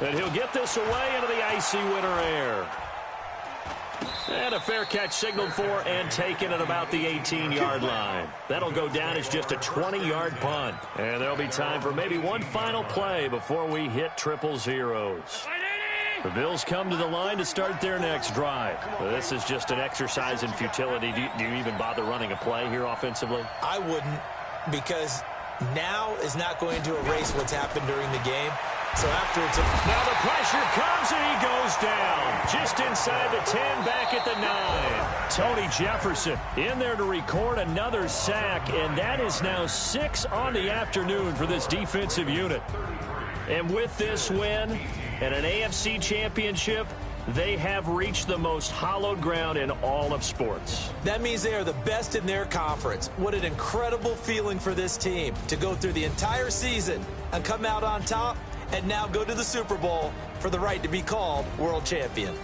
And he'll get this away into the icy winter air. And a fair catch signaled for and taken at about the 18-yard line. That'll go down as just a 20-yard punt. And there'll be time for maybe one final play before we hit triple zeros. The Bills come to the line to start their next drive. This is just an exercise in futility. Do you even bother running a play here offensively? I wouldn't, because now is not going to erase what's happened during the game. So after it's now the pressure comes and he goes down. Just inside the 10, back at the 9. Tony Jefferson in there to record another sack, and that is now 6 on the afternoon for this defensive unit. And with this win and an AFC championship, they have reached the most hallowed ground in all of sports. That means they are the best in their conference. What an incredible feeling for this team to go through the entire season and come out on top, and now go to the Super Bowl for the right to be called world champion.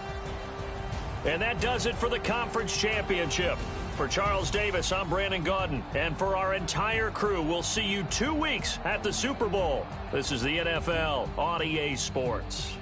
And that does it for the conference championship. For Charles Davis, I'm Brandon Gaudin. And for our entire crew, we'll see you 2 weeks at the Super Bowl. This is the NFL on EA Sports.